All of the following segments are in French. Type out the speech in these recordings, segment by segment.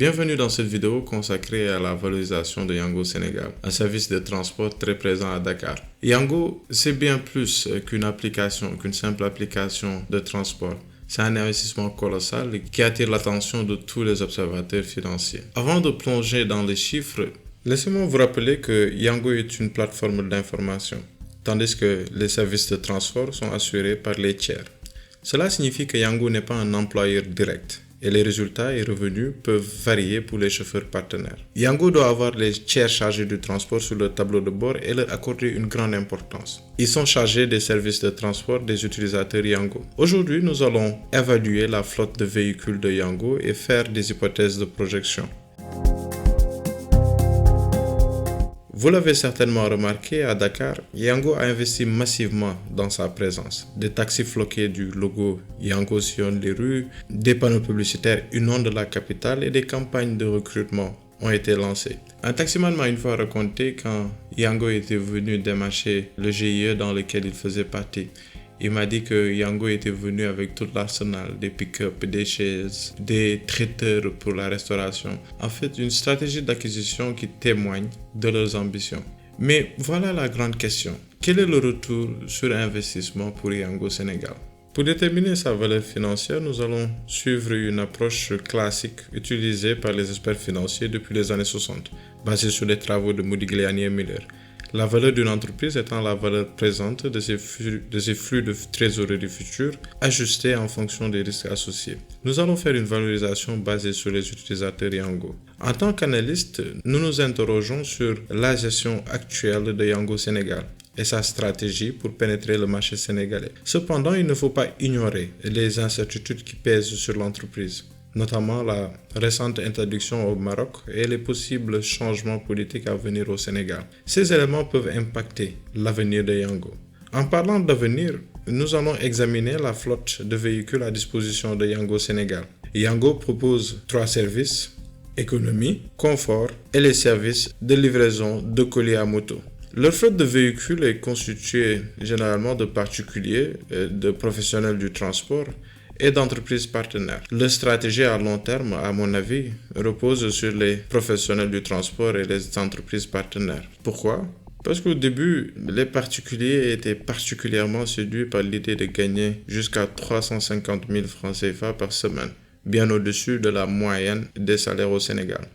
Bienvenue dans cette vidéo consacrée à la valorisation de Yango Sénégal, un service de transport très présent à Dakar. Yango, c'est bien plus qu'une simple application de transport. C'est un investissement colossal qui attire l'attention de tous les observateurs financiers. Avant de plonger dans les chiffres, laissez-moi vous rappeler que Yango est une plateforme d'information, tandis que les services de transport sont assurés par les tiers. Cela signifie que Yango n'est pas un employeur direct et les résultats et revenus peuvent varier pour les chauffeurs partenaires. Yango doit avoir les tiers chargés du transport sur le tableau de bord et leur accorder une grande importance. Ils sont chargés des services de transport des utilisateurs Yango. Aujourd'hui, nous allons évaluer la flotte de véhicules de Yango et faire des hypothèses de projection. Vous l'avez certainement remarqué, à Dakar, Yango a investi massivement dans sa présence. Des taxis floqués du logo Yango sillonnent les rues, des panneaux publicitaires inondent la capitale et des campagnes de recrutement ont été lancées. Un taximan m'a une fois raconté quand Yango était venu démarcher le GIE dans lequel il faisait partie. Il m'a dit que Yango était venu avec tout l'arsenal, des pick-up, des chaises, des traiteurs pour la restauration. En fait, une stratégie d'acquisition qui témoigne de leurs ambitions. Mais voilà la grande question. Quel est le retour sur investissement pour Yango Sénégal? Pour déterminer sa valeur financière, nous allons suivre une approche classique utilisée par les experts financiers depuis les années 60, basée sur les travaux de Modigliani et Miller. La valeur d'une entreprise étant la valeur présente de ses flux de trésorerie futurs, ajustés en fonction des risques associés. Nous allons faire une valorisation basée sur les utilisateurs Yango. En tant qu'analyste, nous nous interrogeons sur la gestion actuelle de Yango Sénégal et sa stratégie pour pénétrer le marché sénégalais. Cependant, il ne faut pas ignorer les incertitudes qui pèsent sur l'entreprise, notamment la récente introduction au Maroc et les possibles changements politiques à venir au Sénégal. Ces éléments peuvent impacter l'avenir de Yango. En parlant d'avenir, nous allons examiner la flotte de véhicules à disposition de Yango Sénégal. Yango propose 3 services: économie, confort et les services de livraison de colis à moto. Leur flotte de véhicules est constituée généralement de particuliers, de professionnels du transport et d'entreprises partenaires. Leur stratégie à long terme, à mon avis, repose sur les professionnels du transport et les entreprises partenaires. Pourquoi? Parce qu'au début, les particuliers étaient particulièrement séduits par l'idée de gagner jusqu'à 350 000 francs CFA par semaine, bien au-dessus de la moyenne des salaires au Sénégal.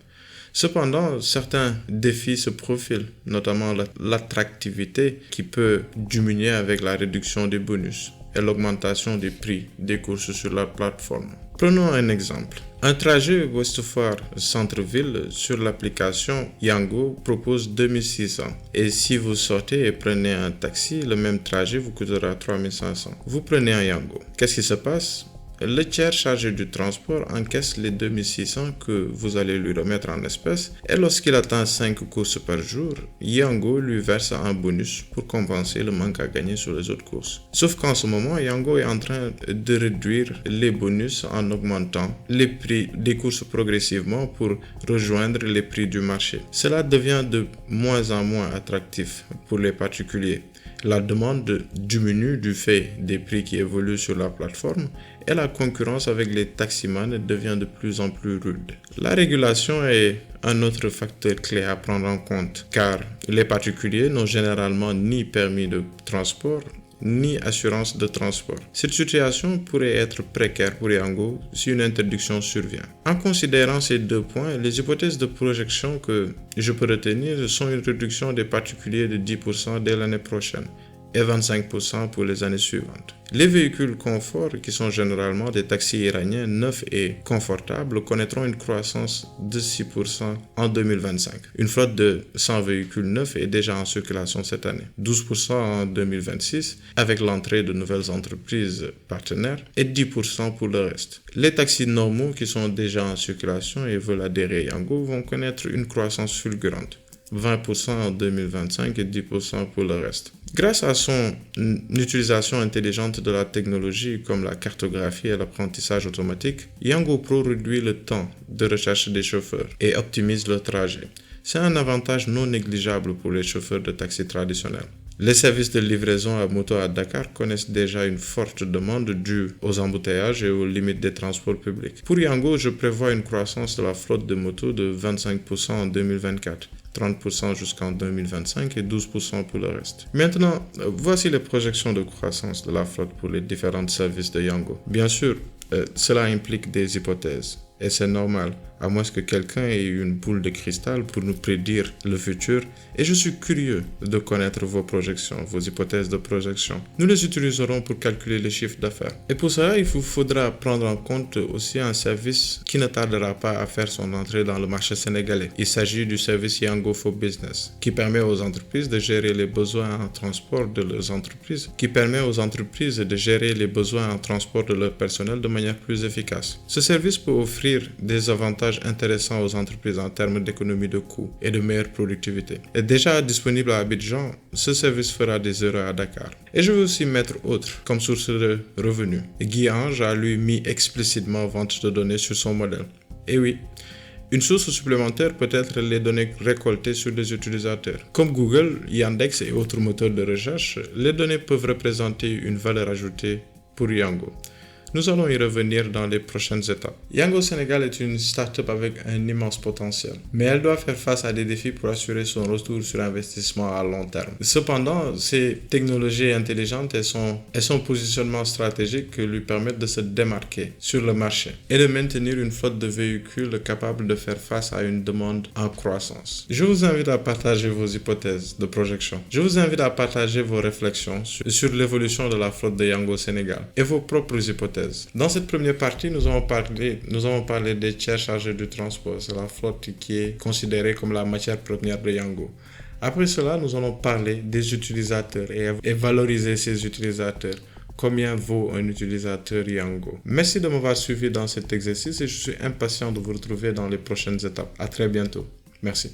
Cependant, certains défis se profilent, notamment l'attractivité qui peut diminuer avec la réduction des bonus et l'augmentation des prix des courses sur la plateforme. Prenons un exemple. Un trajet Ouest-Foire centre-ville sur l'application Yango propose 2600 et si vous sortez et prenez un taxi, le même trajet vous coûtera 3500. Vous prenez un Yango. Qu'est-ce qui se passe? Le tiers chargé du transport encaisse les 2600 que vous allez lui remettre en espèces et lorsqu'il atteint 5 courses par jour, Yango lui verse un bonus pour compenser le manque à gagner sur les autres courses. Sauf qu'en ce moment, Yango est en train de réduire les bonus en augmentant les prix des courses progressivement pour rejoindre les prix du marché. Cela devient de moins en moins attractif pour les particuliers. La demande diminue du fait des prix qui évoluent sur la plateforme et la concurrence avec les taximans devient de plus en plus rude. La régulation est un autre facteur clé à prendre en compte car les particuliers n'ont généralement ni permis de transport ni assurance de transport. Cette situation pourrait être précaire pour Yango si une interdiction survient. En considérant ces 2 points, les hypothèses de projection que je peux retenir sont une réduction des particuliers de 10% dès l'année prochaine et 25% pour les années suivantes. Les véhicules confort, qui sont généralement des taxis iraniens neufs et confortables, connaîtront une croissance de 6% en 2025. Une flotte de 100 véhicules neufs est déjà en circulation cette année, 12% en 2026 avec l'entrée de nouvelles entreprises partenaires et 10% pour le reste. Les taxis normaux qui sont déjà en circulation et veulent adhérer à Yango vont connaître une croissance fulgurante, 20% en 2025 et 10% pour le reste. Grâce à son utilisation intelligente de la technologie comme la cartographie et l'apprentissage automatique, Yango Pro réduit le temps de recherche des chauffeurs et optimise le trajet. C'est un avantage non négligeable pour les chauffeurs de taxi traditionnels. Les services de livraison à moto à Dakar connaissent déjà une forte demande due aux embouteillages et aux limites des transports publics. Pour Yango, je prévois une croissance de la flotte de motos de 25% en 2024. 30% jusqu'en 2025 et 12% pour le reste. Maintenant, voici les projections de croissance de la flotte pour les différents services de Yango. Bien sûr, cela implique des hypothèses. Et c'est normal, à moins que quelqu'un ait une boule de cristal pour nous prédire le futur. Et je suis curieux de connaître vos projections, vos hypothèses de projection. Nous les utiliserons pour calculer les chiffres d'affaires. Et pour cela, il vous faudra prendre en compte aussi un service qui ne tardera pas à faire son entrée dans le marché sénégalais. Il s'agit du service Yango for Business, qui permet aux entreprises de gérer les besoins en transport de leurs entreprises, de leur personnel de manière plus efficace. Ce service peut offrir des avantages intéressants aux entreprises en termes d'économie de coûts et de meilleure productivité. Et déjà disponible à Abidjan, ce service fera des erreurs à Dakar. Et je vais aussi mettre autre comme source de revenus. Guy Ange a lui mis explicitement vente de données sur son modèle. Et oui, une source supplémentaire peut être les données récoltées sur les utilisateurs. Comme Google, Yandex et autres moteurs de recherche, les données peuvent représenter une valeur ajoutée pour Yango. Nous allons y revenir dans les prochaines étapes. Yango Sénégal est une start-up avec un immense potentiel, mais elle doit faire face à des défis pour assurer son retour sur investissement à long terme. Cependant, ces technologies intelligentes et son positionnement stratégique lui permettent de se démarquer sur le marché et de maintenir une flotte de véhicules capable de faire face à une demande en croissance. Je vous invite à partager vos hypothèses de projection. Je vous invite à partager vos réflexions sur l'évolution de la flotte de Yango Sénégal et vos propres hypothèses. Dans cette première partie, nous avons parlé des tiers chargés du transport. C'est la flotte qui est considérée comme la matière première de Yango. Après cela, nous allons parler des utilisateurs et valoriser ces utilisateurs. Combien vaut un utilisateur Yango? Merci de m'avoir suivi dans cet exercice et je suis impatient de vous retrouver dans les prochaines étapes. À très bientôt. Merci.